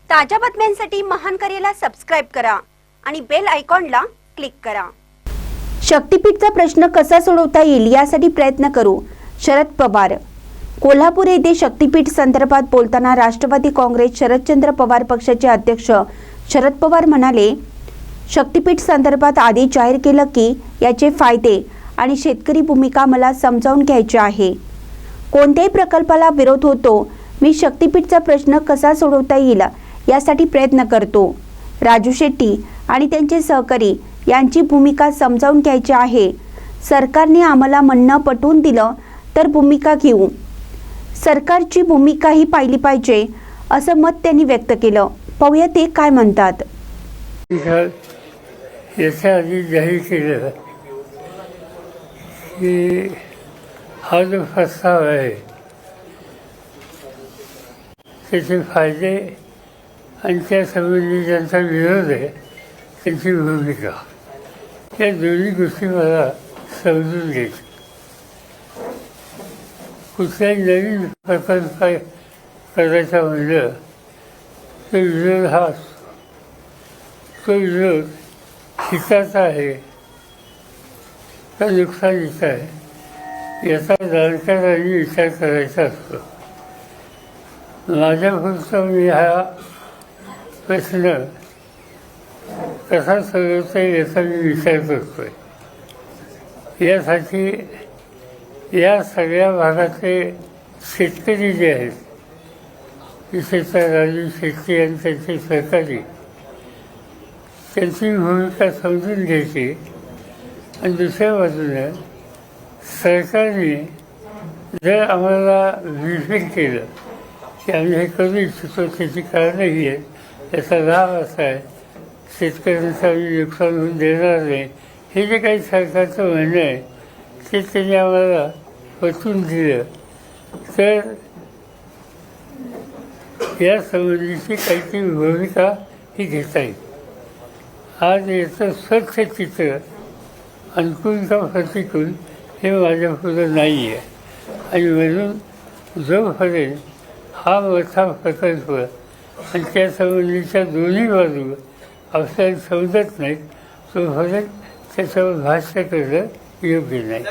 ताज्या बातम्यांसाठी महान करेला सबस्क्राइब करा आणि बेल आयकॉनला क्लिक करा। शक्तीपीठचा प्रश्न कसा सोडवता येईल यासाठी प्रयत्न करू, शरद पवार। कोल्हापूर येथे शक्तीपीठ संदर्भात बोलताना राष्ट्रवादी काँग्रेस शरदचंद्र पवार पक्षाचे अध्यक्ष शरद पवार म्हणाले, शक्तीपीठ संदर्भात आधी जाहीर केलं की याचे फायदे आणि शेतकरी भूमिका मला समजावून घ्यायची आहे। कोणत्याही प्रकल्पाला विरोध होतो, मी शक्तीपीठचा प्रश्न कसा सोडवता येईल यासाठी प्रयत्न करतो। राजू शेट्टी आणि त्यांचे सहकारी यांची भूमिका समजावून घ्यायची आहे। सरकारने आम्हाला म्हणणं पटवून दिलं तर भूमिका घेऊ, सरकारची भूमिका ही पाहिली पाहिजे असं मत त्यांनी व्यक्त केलं। पाहूया ते काय म्हणतात। याच्या आधी जाहीर केलं की हा जो प्रस्ताव आहे त्याचे फायदे आणि त्यासंबंधी ज्यांचा विरोध आहे त्यांची भूमिका, या दोन्ही गोष्टी मला समजून घ्यायच्या। कुठल्याही नवीन प्रकल्प करायचा म्हणलं तर विरोध हा असतो। तो विरोध हिताचा आहे का नुकसानीचा आहे याचा जाणकारांनी विचार करायचा असतो। माझ्यापुरता मी हा प्रश्न कसा सोडवता येईल याचा मी विचार करतोय। यासाठी या सगळ्या भागातले शेतकरी जे आहेत, विशेषतः राजू शेट्टी आणि त्यांचे सहकारी, त्यांची भूमिका समजून घ्यायची आणि दुसऱ्या बाजूने सरकारने जर आम्हाला ब्रीफिंग केलं की आम्ही हे करू इच्छितो, त्याची कारणं ही आहेत, त्याचा लाभ असा आहे, शेतकऱ्यांचं आम्ही नुकसान होऊन देणार नाही, हे जे काही सरकारचं म्हणणं आहे ते त्यांनी आम्हाला पटवून दिलं तर या संबंधीची काहीतरी भूमिका ही घेता येईल। आज याचं स्वच्छ चित्र अनुकूल का प्रतिकूल हे माझ्यापुढं नाही आहे आणि म्हणून जोपर्यंत हा मोठा प्रकल्प आणि त्यासंबंधीच्या दोन्ही बाजू आपल्याला समजत नाहीत तोपर्यंत त्याच्यावर भाष्य करणं योग्य नाही।